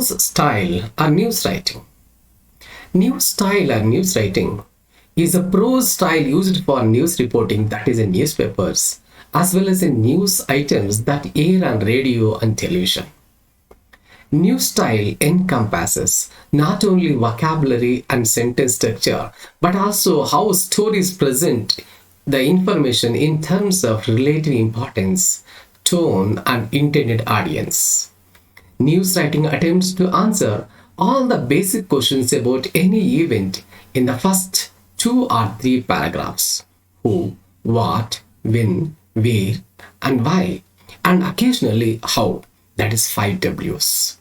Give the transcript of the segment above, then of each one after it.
News style or news writing. News style or news writing is a prose style used for news reporting, that is in newspapers, as well as in news items that air on radio and television. News style encompasses not only vocabulary and sentence structure, but also how stories present the information in terms of relative importance, tone, and intended audience. News writing attempts to answer all the basic questions about any event in the first 2 or 3 paragraphs: who, what, when, where, and why, and occasionally how, that is 5 W's.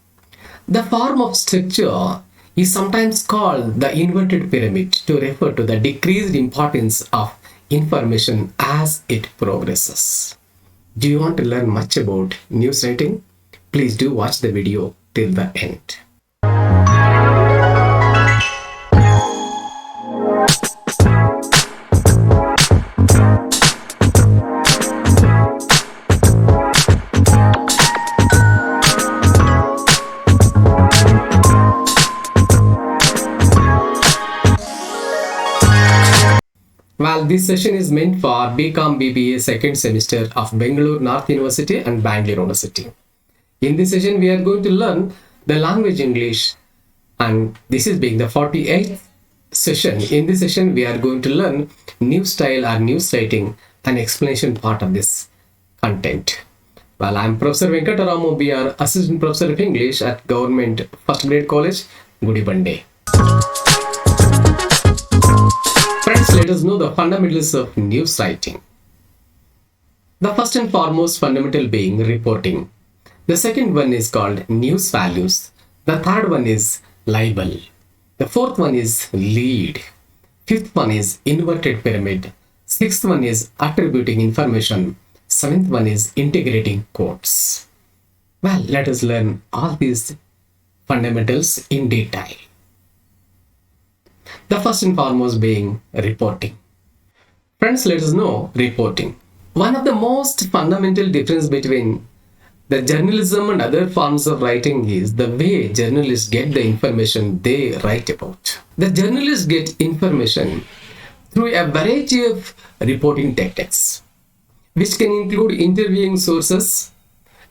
The form of structure is sometimes called the inverted pyramid to refer to the decreased importance of information as it progresses. Do you want to learn much about news writing? Please do watch the video till the end. Well, this session is meant for BCom BBA second semester of Bengaluru North University and Bangalore University. In this session, we are going to learn the language English, and this is being the 48th session. In this session, we are going to learn news style or news writing and explanation part of this content. Well, I am Professor Venkataramu BR, Assistant Professor of English at Government First Grade College, Gudibande. Friends, let us know the fundamentals of news writing. The first and foremost fundamental being reporting. The second one is called news values. The third one is libel. The fourth one is lead. Fifth one is inverted pyramid. Sixth one is attributing information. Seventh one is integrating quotes. Well, let us learn all these fundamentals in detail. The first and foremost being reporting. Friends, let us know reporting. One of the most fundamental difference between the journalism and other forms of writing is the way journalists get the information they write about. The journalists get information through a variety of reporting techniques, which can include interviewing sources,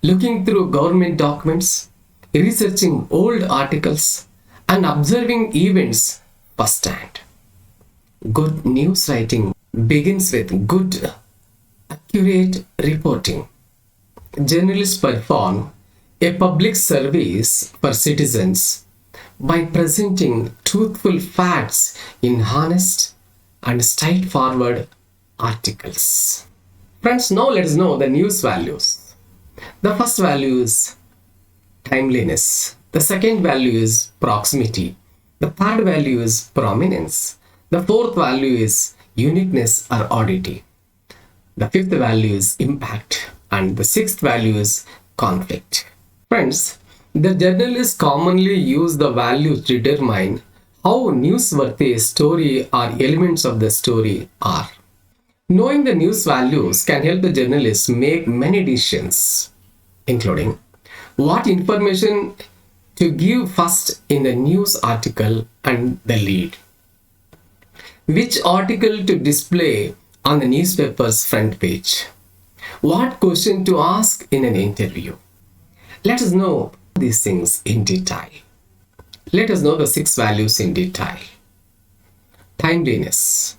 looking through government documents, researching old articles, and observing events firsthand. Good news writing begins with good, accurate reporting. Journalists perform a public service for citizens by presenting truthful facts in honest and straightforward articles. Friends, now let us know the news values. The first value is timeliness. The second value is proximity. The third value is prominence. The fourth value is uniqueness or oddity. The fifth value is impact. And the sixth value is conflict. Friends, the journalists commonly use the values to determine how newsworthy a story or elements of the story are. Knowing the news values can help the journalists make many decisions, including what information to give first in the news article and the lead, which article to display on the newspaper's front page, what question to ask in an interview. Let us know these things in detail. Let us know the 6 values in detail. Timeliness.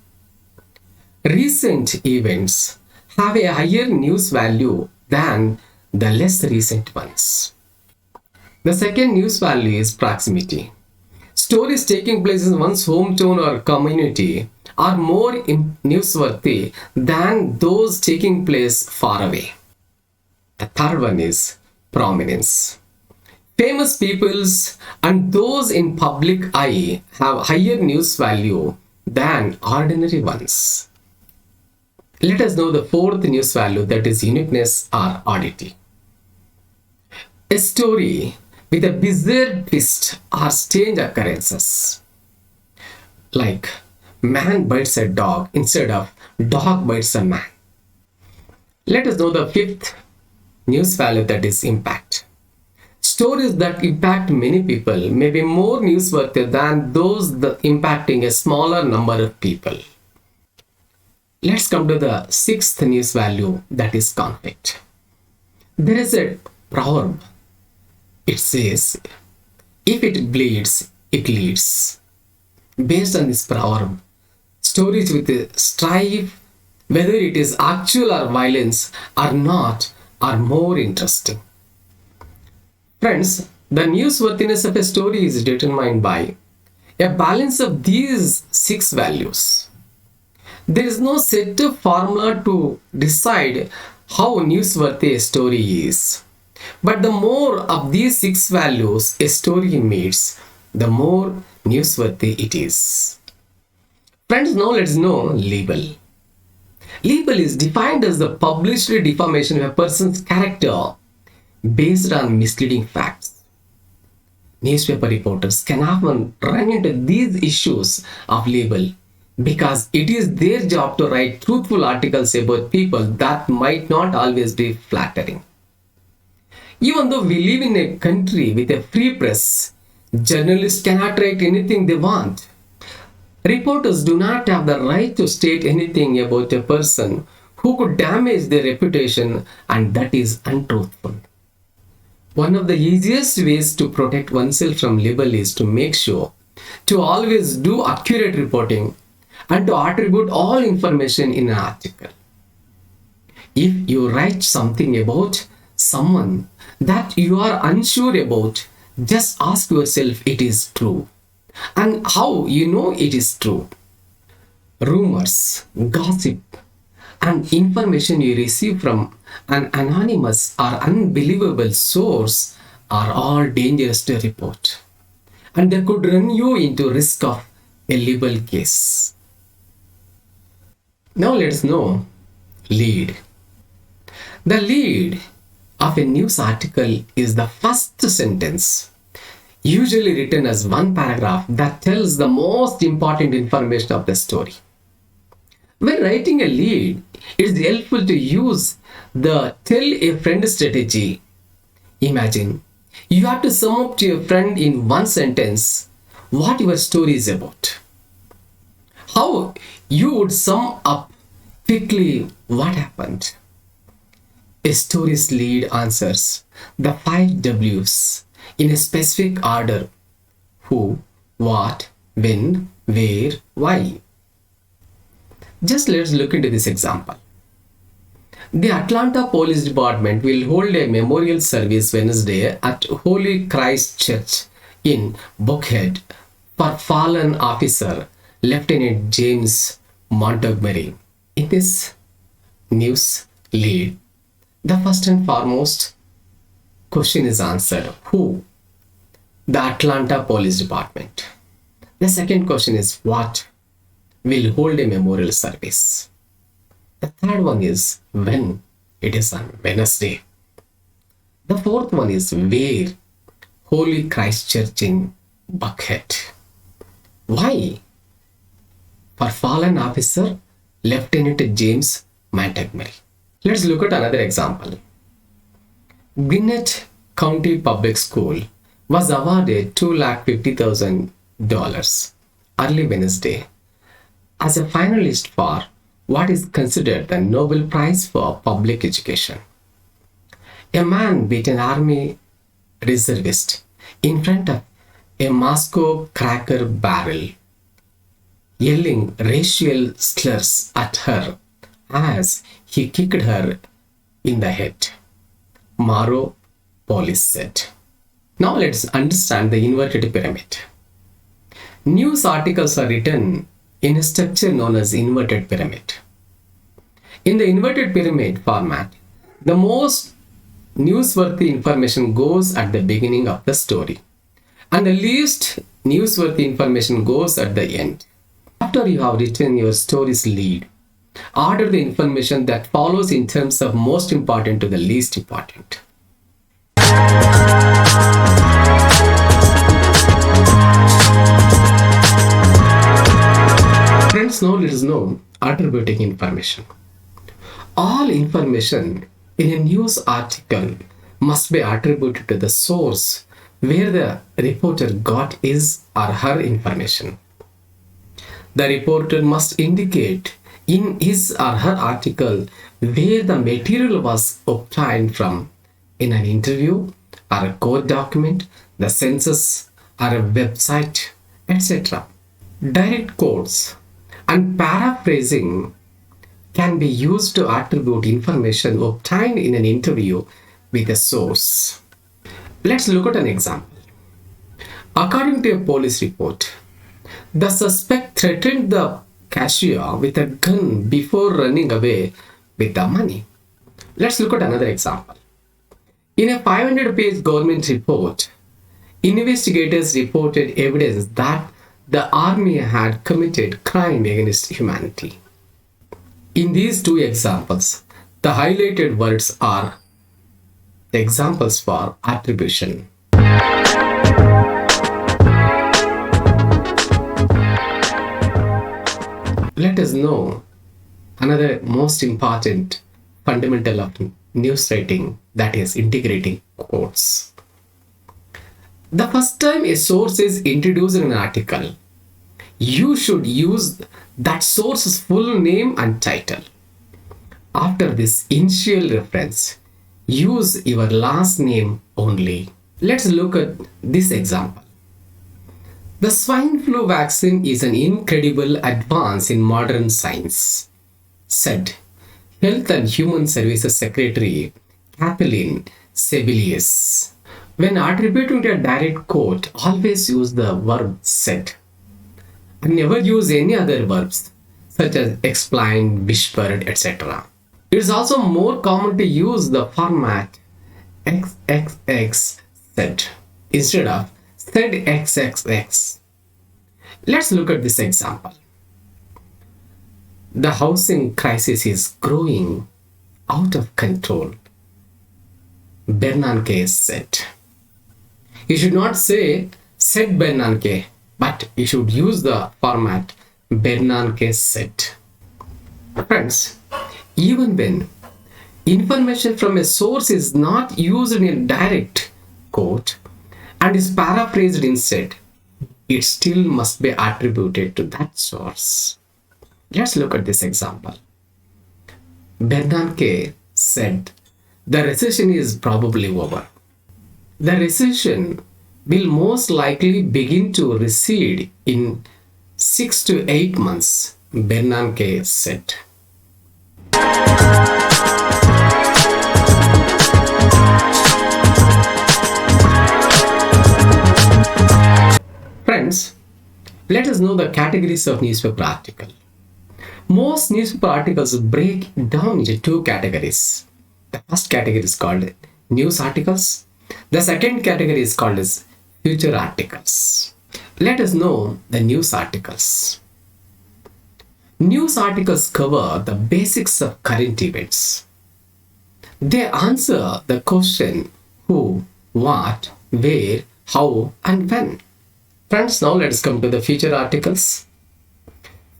Recent events have a higher news value than the less recent ones. The second news value is proximity. Stories taking place in one's hometown or community are more newsworthy than those taking place far away. The third one is prominence. Famous peoples and those in public eye have higher news value than ordinary ones. Let us know the fourth news value, that is uniqueness or oddity. A story with a bizarre twist or strange occurrences, like man bites a dog instead of dog bites a man. Let us know the fifth news value, that is impact. Stories that impact many people may be more newsworthy than those impacting a smaller number of people. Let's come to the sixth news value, that is conflict. There is a proverb. It says, if it bleeds, it leads. Based on this proverb, stories with strife, whether it is actual or violence or not, are more interesting. Friends, the newsworthiness of a story is determined by a balance of these six values. There is no set of formula to decide how newsworthy a story is. But the more of these six values a story meets, the more newsworthy it is. Friends, now let's know libel. Libel is defined as the published defamation of a person's character based on misleading facts. Newspaper reporters can often run into these issues of libel because it is their job to write truthful articles about people that might not always be flattering. Even though we live in a country with a free press, journalists cannot write anything they want. Reporters do not have the right to state anything about a person who could damage their reputation, and that is untruthful. One of the easiest ways to protect oneself from libel is to make sure to always do accurate reporting and to attribute all information in an article. If you write something about someone that you are unsure about, just ask yourself it is true and how you know it is true. Rumors, gossip, and information you receive from an anonymous or unbelievable source are all dangerous to report, and they could run you into risk of a libel case. Now let's know lead. The lead of a news article is the first sentence, usually written as one paragraph, that tells the most important information of the story. When writing a lead, it is helpful to use the tell a friend strategy. Imagine you have to sum up to your friend in one sentence what your story is about. How you would sum up quickly what happened. A story's lead answers the 5 W's in a specific order: who, what, when, where, why. Just let's look into this example. The Atlanta Police Department will hold a memorial service Wednesday at Holy Christ Church in Buckhead for fallen officer Lieutenant James Montgomery. In this news lead, the first and foremost question is answered: who? The Atlanta Police Department. The second question is what? Will hold a memorial service. The third one is when? It is on Wednesday. The fourth one is where? Holy Christ Church in Buckhead. Why? For fallen officer Lieutenant James Montgomery. Let's look at another example. Gwinnett County Public School was awarded $250,000 early Wednesday as a finalist for what is considered the Nobel Prize for Public Education. A man beat an army reservist in front of a Moscow Cracker Barrel, yelling racial slurs at her as he kicked her in the head, Maro police said. Now let's understand the inverted pyramid. News articles are written in a structure known as inverted pyramid. In the inverted pyramid format, the most newsworthy information goes at the beginning of the story, and the least newsworthy information goes at the end. After you have written your story's lead, order the information that follows in terms of most important to the least important. Friends, now let us know attributing information. All information in a news article must be attributed to the source where the reporter got his or her information. The reporter must indicate in his or her article where the material was obtained from, in an interview or a court document, the census or a website, etc. Direct quotes and paraphrasing can be used to attribute information obtained in an interview with a source. Let's look at an example. According to a police report, the suspect threatened the cashier with a gun before running away with the money. Let's look at another example. In a 500-page government report, investigators reported evidence that the army had committed crime against humanity. In these two examples, the highlighted words are examples for attribution. Let us know another most important fundamental of news writing, that is integrating quotes. The first time a source is introduced in an article, you should use that source's full name and title. After this initial reference, use your last name only. Let's look at this example. The swine flu vaccine is an incredible advance in modern science, said Health and Human Services Secretary Kathleen Sebelius. When attributing a direct quote, always use the verb said and never use any other verbs such as explained, whispered, etc. It is also more common to use the format XXX said instead of said XXX. Let's look at this example. The housing crisis is growing out of control, Bernanke said. You should not say said Bernanke, but you should use the format Bernanke said. Friends, even when information from a source is not used in a direct quote and is paraphrased instead, it still must be attributed to that source. Let's look at this example. Bernanke said, the recession is probably over. The recession will most likely begin to recede in 6 to 8 months, Bernanke said. Friends, let us know the categories of newspaper article. Most newspaper articles break down into two categories. The first category is called news articles. The second category is called as feature articles. Let us know the news articles. News articles cover the basics of current events. They answer the question who, what, where, how, and when. Friends, now let's come to the feature articles.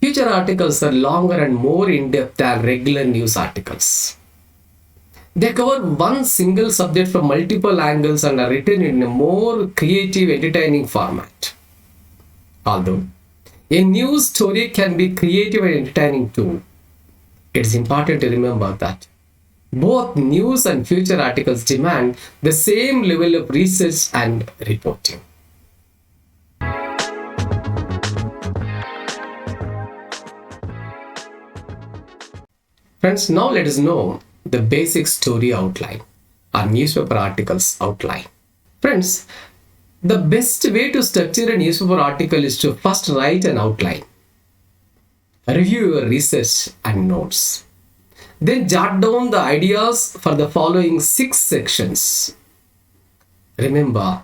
Feature articles are longer and more in-depth than regular news articles. They cover one single subject from multiple angles and are written in a more creative, entertaining format. Although a news story can be creative and entertaining too, it's important to remember that both news and feature articles demand the same level of research and reporting. Friends, now let us know the basic story outline or newspaper articles outline. Friends, the best way to structure a newspaper article is to first write an outline. Review your research and notes. Then jot down the ideas for the following 6 sections. Remember,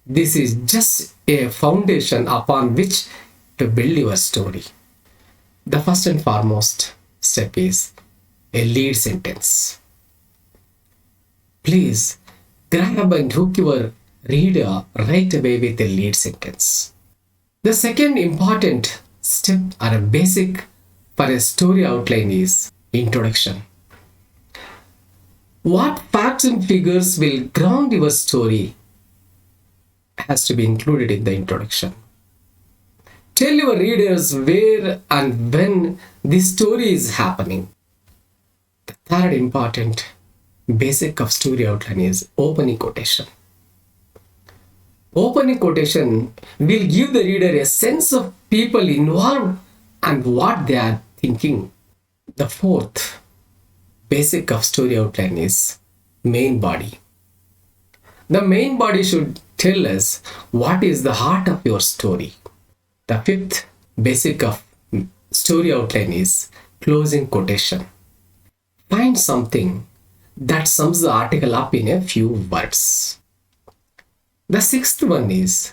this is just a foundation upon which to build your story. The first and foremost step is a lead sentence. Please grab and hook your reader right away with a lead sentence. The second important step or a basic for a story outline is introduction. What facts and figures will ground your story has to be included in the introduction. Tell your readers where and when this story is happening. The third important basic of story outline is opening quotation. Opening quotation will give the reader a sense of people involved and what they are thinking. The fourth basic of story outline is main body. The main body should tell us what is the heart of your story. The fifth basic of story outline is closing quotation. Find something that sums the article up in a few words. The sixth one is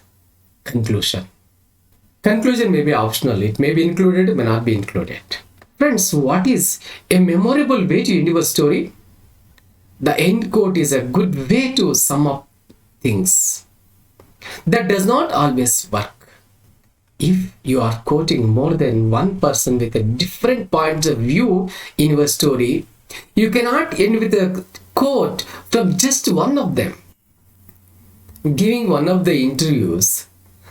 conclusion. Conclusion may be optional. It may be included, it may not be included. Friends, what is a memorable way to end your story? The end quote is a good way to sum up things. That does not always work. If you are quoting more than one person with a different points of view in your story, you cannot end with a quote from just one of them. Giving one of the interviews,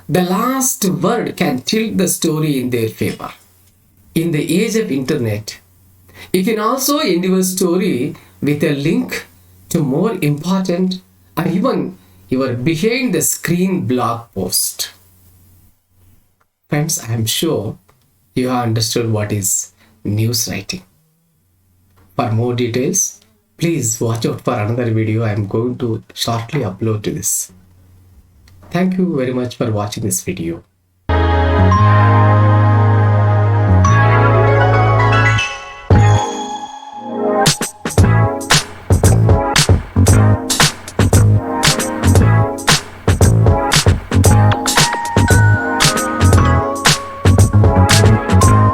the last word can tilt the story in their favor. In the age of internet, you can also end your story with a link to more important or even your behind the screen blog post. Friends, I am sure you have understood what is news writing. For more details, please watch out for another video I am going to shortly upload to this. Thank you very much for watching this video.